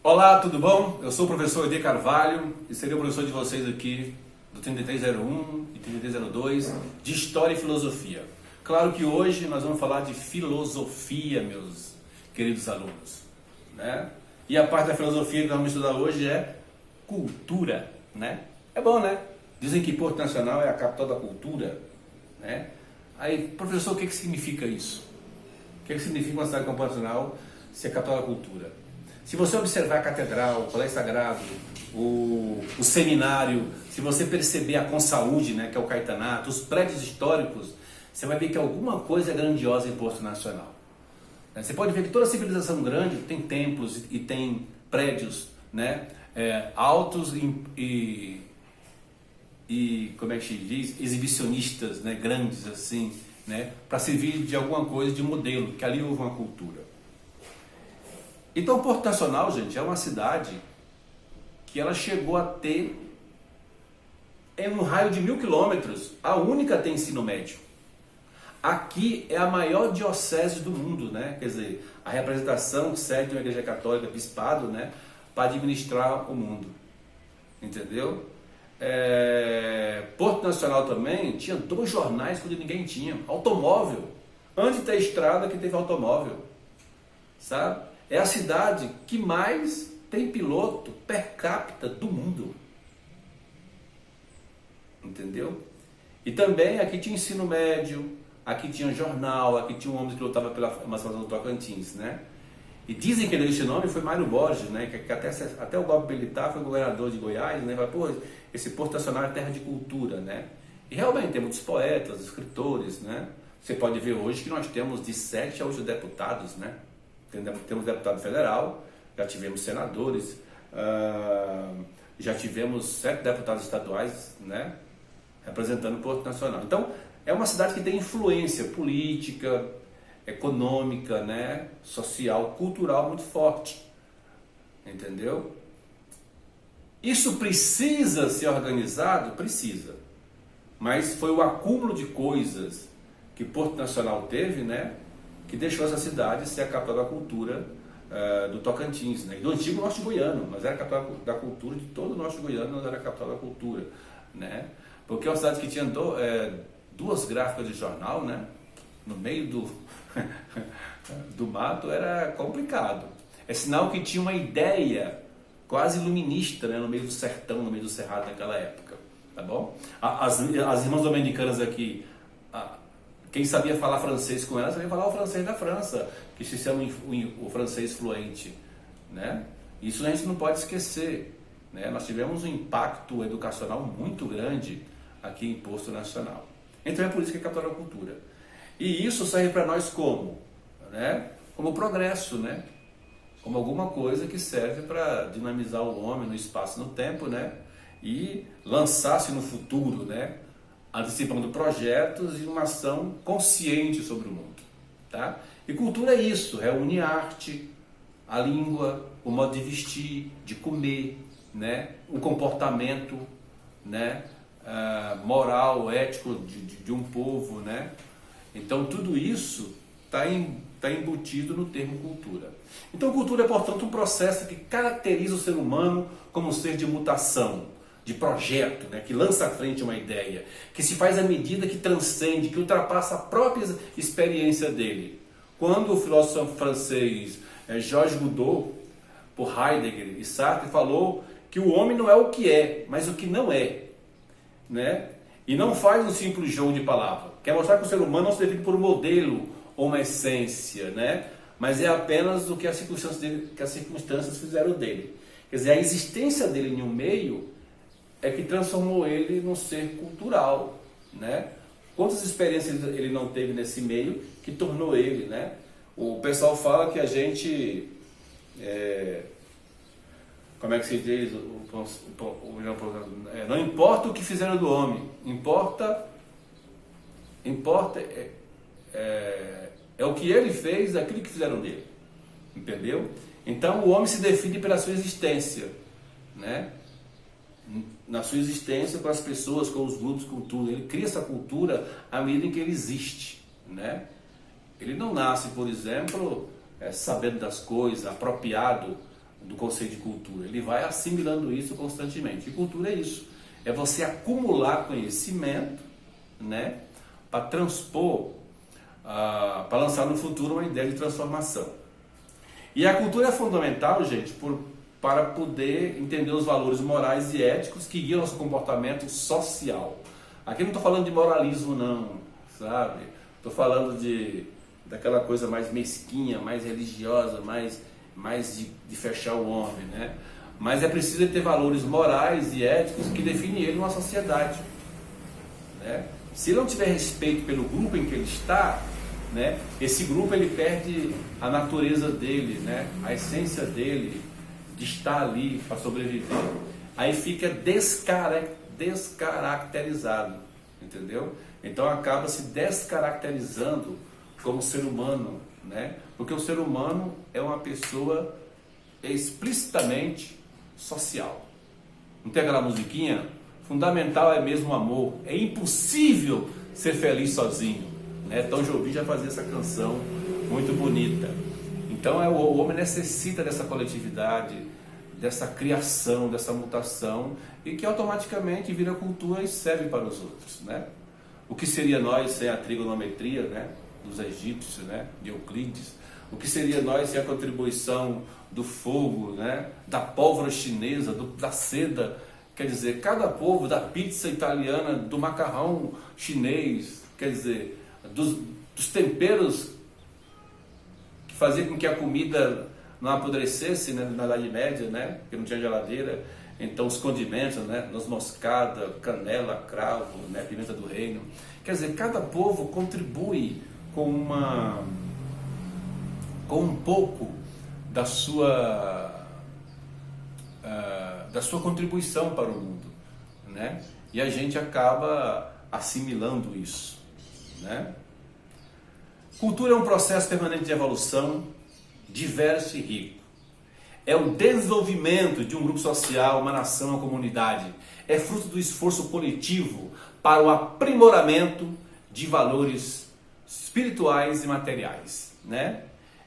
Olá, tudo bom? Eu sou o professor Edi Carvalho e serei o professor de vocês aqui do 3301 e 3302 de História e Filosofia. Claro que hoje nós vamos falar de filosofia, meus queridos alunos, né? E a parte da filosofia que nós vamos estudar hoje é cultura, né? É bom, né? Dizem que Porto Nacional é a capital da cultura, né? Aí, professor, o que significa isso? O que significa uma cidade como Porto Nacional ser a capital da cultura? Se você observar a catedral, o colégio sagrado, o seminário, se você perceber a Consaúde, né, que é o Caetanato, os prédios históricos, você vai ver que alguma coisa é grandiosa em Porto Nacional. Você pode ver que toda civilização grande tem templos e tem prédios, né, altos e como é que se diz, exibicionistas, né, grandes assim, né, para servir de alguma coisa de modelo, que ali houve uma cultura. Então, Porto Nacional, gente, é uma cidade que ela chegou a ter, em um raio de 1000 quilômetros, a única a ter ensino médio. Aqui é a maior diocese do mundo, né? Quer dizer, a representação que serve de uma igreja católica, bispado, né? Para administrar o mundo. Entendeu? Porto Nacional também tinha 2 jornais quando ninguém tinha. Automóvel. Antes de ter estrada que teve automóvel. Sabe? É a cidade que mais tem piloto per capita do mundo. Entendeu? E também aqui tinha ensino médio, aqui tinha jornal, aqui tinha um homem que lutava pela emancipação do Tocantins, né? E dizem que ele deu esse nome foi Mário Borges, né? Que até o golpe militar foi governador de Goiás, né? Fala, pô, esse Porto Nacional é terra de cultura, né? E realmente tem muitos poetas, escritores, né? Você pode ver hoje que nós temos de 7 a 8 deputados, né? Temos deputado federal, já tivemos senadores, já tivemos 7 deputados estaduais, né, representando Porto Nacional. Então, é uma cidade que tem influência política, econômica, né, social, cultural muito forte. Entendeu? Isso precisa ser organizado? Precisa. Mas foi o acúmulo de coisas que Porto Nacional teve, né, que deixou essa cidade ser a capital da cultura do Tocantins, né? Do antigo norte goiano, mas era a capital da cultura de todo o norte goiano, mas era a capital da cultura, né? Porque é uma cidade que tinha 2 gráficas de jornal, né? No meio do mato era complicado. É sinal que tinha uma ideia quase iluminista, né? No meio do sertão, no meio do cerrado naquela época, tá bom? As irmãs dominicanas aqui, quem sabia falar francês com elas, sabia falar o francês da França, que se chama o francês fluente, né? Isso a gente não pode esquecer, né? Nós tivemos um impacto educacional muito grande aqui em Porto Nacional. Então é por isso que é capital da cultura. E isso serve para nós como? Né? Como progresso, né? Como alguma coisa que serve para dinamizar o homem no espaço e no tempo, né? E lançar-se no futuro, né? Antecipando projetos e uma ação consciente sobre o mundo, tá? E cultura é isso, reúne arte, a língua, o modo de vestir, de comer, né? O comportamento, né? Moral, ético de um povo, né? Então tudo isso está embutido no termo cultura. Então cultura é, portanto, um processo que caracteriza o ser humano como um ser de mutação, de projeto, né, que lança à frente uma ideia, que se faz à medida que transcende, que ultrapassa a própria experiência dele. Quando o filósofo francês Georges Godot, por Heidegger e Sartre, falou que o homem não é o que é, mas o que não é, né? E não faz um simples jogo de palavras. Quer mostrar que o ser humano não se define por um modelo ou uma essência, né? Mas é apenas o que as circunstâncias fizeram dele. Quer dizer, a existência dele em um meio é que transformou ele num ser cultural, né? Quantas experiências ele não teve nesse meio que tornou ele, né? O pessoal fala que a gente, como é que se diz? Não importa o que fizeram do homem, importa é o que ele fez, aquilo que fizeram dele, entendeu? Então o homem se define pela sua existência, né? Na sua existência com as pessoas, com os grupos, com tudo. Ele cria essa cultura à medida em que ele existe, né? Ele não nasce, por exemplo, sabendo das coisas, apropriado do conceito de cultura. Ele vai assimilando isso constantemente. E cultura é isso. É você acumular conhecimento, né, para transpor, para lançar no futuro uma ideia de transformação. E a cultura é fundamental, gente, para poder entender os valores morais e éticos que guiam nosso comportamento social. Aqui não estou falando de moralismo não, sabe? Estou falando daquela coisa mais mesquinha, mais religiosa, mais de fechar o homem, né? Mas é preciso ter valores morais e éticos que definem ele numa sociedade, né? Se ele não tiver respeito pelo grupo em que ele está, né, esse grupo ele perde a natureza dele, né, a essência dele de estar ali para sobreviver. Aí fica descaracterizado, entendeu? Então acaba se descaracterizando como ser humano, né? Porque o ser humano é uma pessoa explicitamente social. Não tem aquela musiquinha? Fundamental é mesmo o amor. É impossível ser feliz sozinho, né? Tom Jobim já fazia essa canção muito bonita. Então o homem necessita dessa coletividade, dessa criação, dessa mutação, e que automaticamente vira cultura e serve para os outros, né? O que seria nós sem a trigonometria, né, dos egípcios, né, de Euclides? O que seria nós sem a contribuição do fogo, né, da pólvora chinesa, da seda? Quer dizer, cada povo, da pizza italiana, do macarrão chinês, quer dizer, dos temperos que faziam com que a comida não apodrecesse, né, na Idade Média, né, porque não tinha geladeira. Então os condimentos, né, noz moscada, canela, cravo, né, pimenta do reino. Quer dizer, cada povo contribui com um pouco da sua contribuição para o mundo, né? E a gente acaba assimilando isso, né? Cultura é um processo permanente de evolução, diverso e rico. É o desenvolvimento de um grupo social, uma nação, uma comunidade. É fruto do esforço coletivo para o aprimoramento de valores espirituais e materiais, né?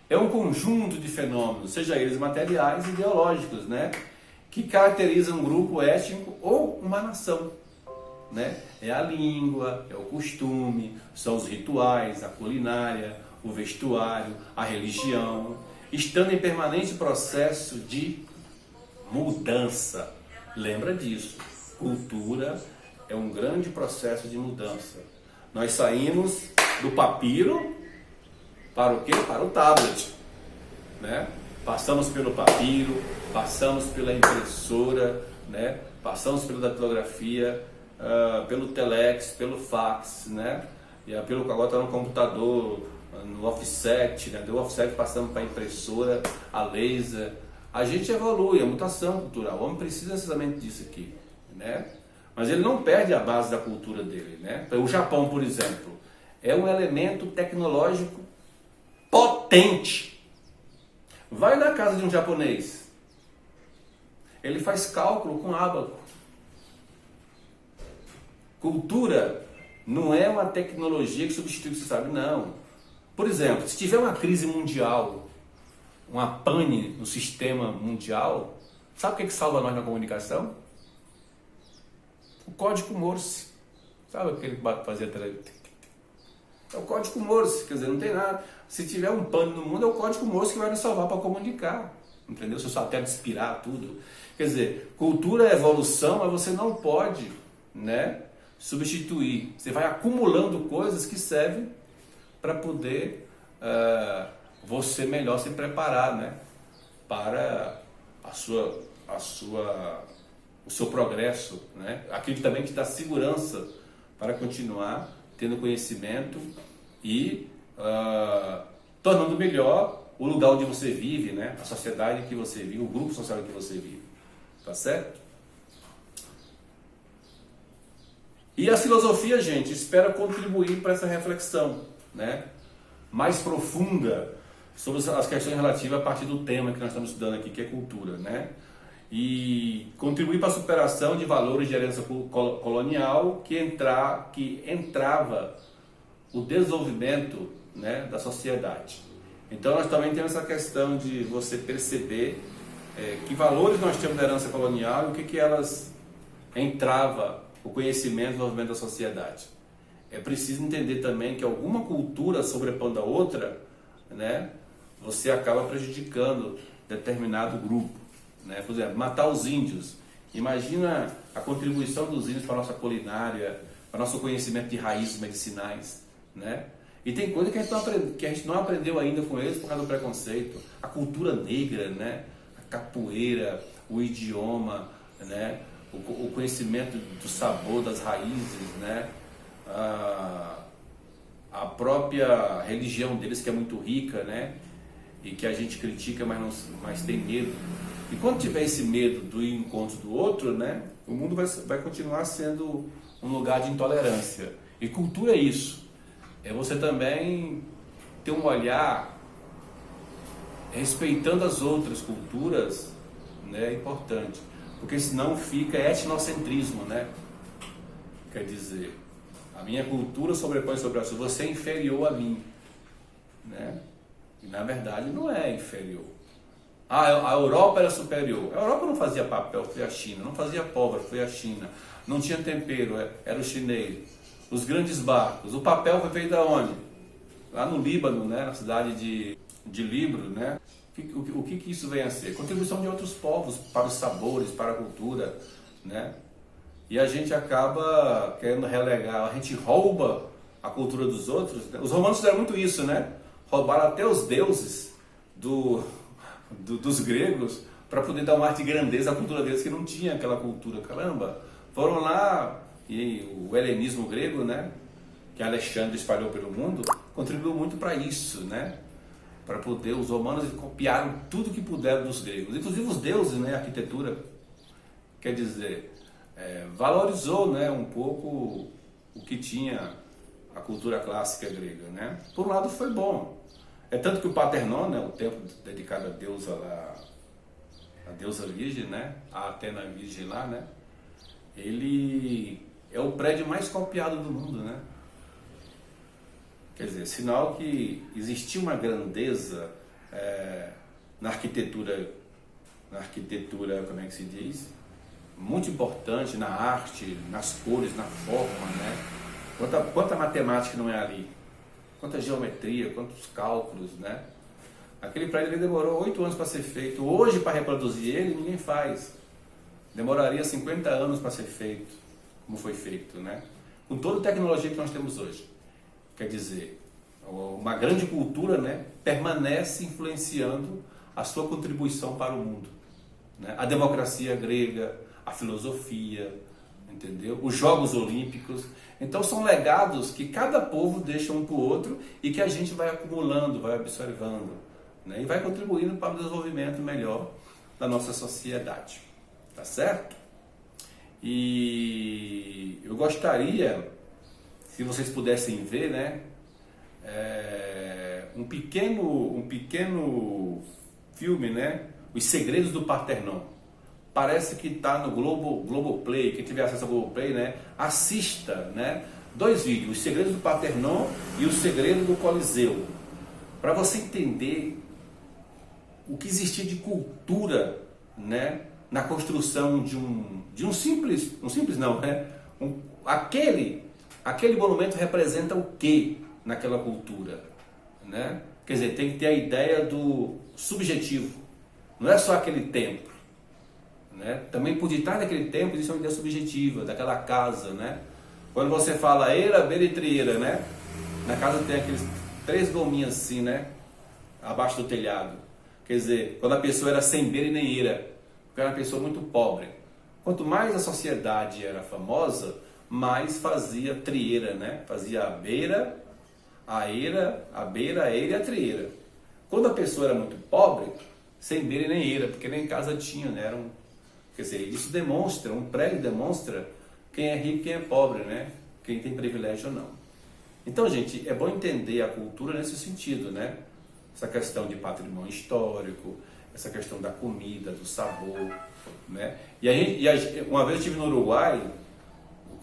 É um conjunto de fenômenos, seja eles materiais e ideológicos, né, que caracterizam um grupo étnico ou uma nação, né? É a língua, é o costume, são os rituais, a culinária, o vestuário, a religião, estando em permanente processo de mudança. Lembra disso. Cultura é um grande processo de mudança. Nós saímos do papiro para o quê? Para o tablet, né? Passamos pelo papiro, passamos pela impressora, né? Passamos pela datilografia, pelo telex, pelo fax, né? E agora está no computador, no offset, né? Do offset passamos para a impressora, a laser. A gente evolui, a mutação cultural. O homem precisa necessariamente disso aqui, né? Mas ele não perde a base da cultura dele, né? O Japão, por exemplo, é um elemento tecnológico potente. Vai na casa de um japonês, ele faz cálculo com ábaco. Cultura não é uma tecnologia que substitui o que você sabe, não. Por exemplo, se tiver uma crise mundial, uma pane no sistema mundial, sabe o que salva nós na comunicação? O código Morse. Sabe aquele que fazia televisão? É o código Morse, quer dizer, não tem nada. Se tiver um pane no mundo, é o código Morse que vai nos salvar para comunicar. Entendeu? Se o satélite expirar tudo. Quer dizer, cultura é evolução, mas você não pode, né, substituir. Você vai acumulando coisas que servem para poder você melhor se preparar, né, para o seu progresso, né? Aquilo também que dá segurança para continuar tendo conhecimento e tornando melhor o lugar onde você vive, né? A sociedade que você vive, o grupo social que você vive, tá certo? E a filosofia, gente, espera contribuir para essa reflexão, né, mais profunda sobre as questões relativas a partir do tema que nós estamos estudando aqui, que é cultura, né? E contribuir para a superação de valores de herança colonial que entrava o desenvolvimento, né, da sociedade. Então nós também temos essa questão de você perceber que valores nós temos da herança colonial e o que elas entrava o conhecimento e o desenvolvimento da sociedade. É preciso entender também que alguma cultura sobrepondo a outra, né, você acaba prejudicando determinado grupo. Né? Por exemplo, matar os índios. Imagina a contribuição dos índios para a nossa culinária, para o nosso conhecimento de raízes medicinais. Né? E tem coisa que a gente não aprendeu ainda com eles por causa do preconceito. A cultura negra, né? A capoeira, o idioma, né? O conhecimento do sabor das raízes, né? A própria religião deles, que é muito rica, né? E que a gente critica, mas tem medo. E quando tiver esse medo do encontro do outro, né? O mundo vai continuar sendo um lugar de intolerância. E cultura é isso. É você também ter um olhar respeitando as outras culturas, né? É importante. Porque senão fica etnocentrismo, né? Quer dizer, a minha cultura sobrepõe sobre a sua, você é inferior a mim, né? E na verdade não é inferior. A Europa era superior. A Europa não fazia papel, foi a China. Não fazia pólvora, foi a China. Não tinha tempero, era o chinês. Os grandes barcos. O papel foi feito aonde? Lá no Líbano, né? Na cidade de Libro, né? O que isso vem a ser? Contribuição de outros povos para os sabores, para a cultura, né? E a gente acaba querendo relegar, a gente rouba a cultura dos outros. Né? Os romanos fizeram muito isso, né? Roubaram até os deuses dos gregos para poder dar um ar de grandeza à cultura deles, que não tinha aquela cultura. Caramba, foram lá, e o helenismo grego, né? Que Alexandre espalhou pelo mundo, contribuiu muito para isso, né? Para poder, os romanos copiaram tudo que puderam dos gregos, inclusive os deuses, né? A arquitetura, quer dizer, valorizou, né? Um pouco o que tinha a cultura clássica grega, né? Por um lado foi bom, é tanto que o Partenon, né? O templo dedicado à deusa lá, a deusa virgem, né? A Atena virgem lá, né? Ele é o prédio mais copiado do mundo, né? Quer dizer, sinal que existia uma grandeza na arquitetura, como é que se diz? Muito importante na arte, nas cores, na forma, né? Quanta matemática não é ali? Quanta geometria, quantos cálculos, né? Aquele prédio ele demorou 8 anos para ser feito. Hoje, para reproduzir ele, ninguém faz. Demoraria 50 anos para ser feito, como foi feito, né? Com toda a tecnologia que nós temos hoje. Quer dizer, uma grande cultura, né, permanece influenciando a sua contribuição para o mundo. Né? A democracia grega, a filosofia, entendeu? Os Jogos Olímpicos. Então são legados que cada povo deixa um para o outro e que a gente vai acumulando, vai observando, né? E vai contribuindo para o desenvolvimento melhor da nossa sociedade. Tá certo? E eu gostaria, se vocês pudessem ver, né, um pequeno filme, né, Os Segredos do Partenon. Parece que está no Globoplay. Quem tiver acesso ao Globoplay, né, assista, né, 2 vídeos, Os Segredos do Partenon e O Segredo do Coliseu, para você entender o que existia de cultura, né, na construção de um simples não, né, aquele monumento representa o que naquela cultura, né? Quer dizer, tem que ter a ideia do subjetivo, não é só aquele templo, né? Também por detrás daquele templo existe uma ideia subjetiva, daquela casa, né? Quando você fala eira, beira e trieira, né? Na casa tem aqueles 3 gominhas assim, né? Abaixo do telhado. Quer dizer, quando a pessoa era sem beira e nem eira, porque era uma pessoa muito pobre. Quanto mais a sociedade era famosa, mais fazia trieira, né? Fazia a beira, a eira, a eira e a trieira. Quando a pessoa era muito pobre, sem beira e nem eira, porque nem casa tinha, né? Quer dizer, isso demonstra, um prédio demonstra quem é rico e quem é pobre, né? Quem tem privilégio ou não. Então, gente, é bom entender a cultura nesse sentido, né? Essa questão de patrimônio histórico, essa questão da comida, do sabor, né? Uma vez eu estive no Uruguai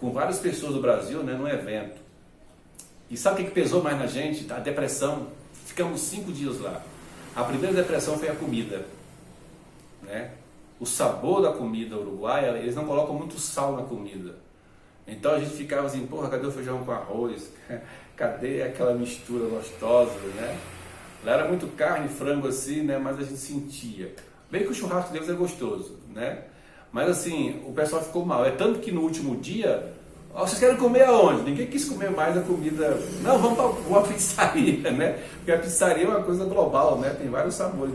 com várias pessoas do Brasil, né, num evento. E sabe o que pesou mais na gente? A depressão. Ficamos 5 dias lá. A primeira depressão foi a comida. né? O sabor da comida uruguaia, eles não colocam muito sal na comida. Então a gente ficava assim, porra, cadê o feijão com arroz? Cadê aquela mistura gostosa, né? Lá era muito carne, frango assim, né? Mas a gente sentia. Bem que o churrasco deles é gostoso, né? Mas assim, o pessoal ficou mal. É tanto que no último dia, ó, vocês querem comer aonde? Ninguém quis comer mais a comida. Não, vamos para uma pizzaria, né? Porque a pizzaria é uma coisa global, né? Tem vários sabores.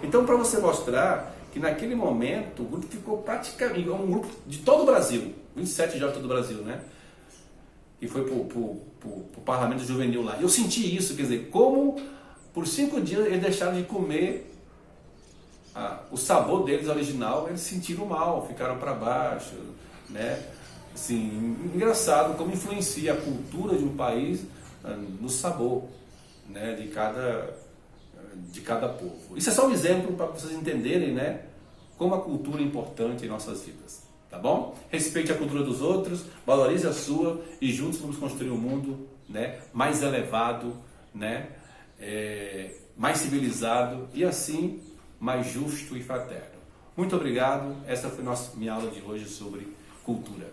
Então, para você mostrar que naquele momento o grupo ficou praticamente um grupo de todo o Brasil, 27 jovens de todo o Brasil, né? E foi para o Parlamento Juvenil lá. E eu senti isso, quer dizer, como por 5 dias eles deixaram de comer o sabor deles original, eles sentiram mal, ficaram para baixo, né? Assim, engraçado como influencia a cultura de um país no sabor, né, de cada povo. Isso é só um exemplo para vocês entenderem, né, como a cultura é importante em nossas vidas, tá bom? Respeite a cultura dos outros, valorize a sua e juntos vamos construir um mundo, né, mais elevado, né, mais civilizado e assim mais justo e fraterno. Muito obrigado. Essa foi minha aula de hoje sobre cultura.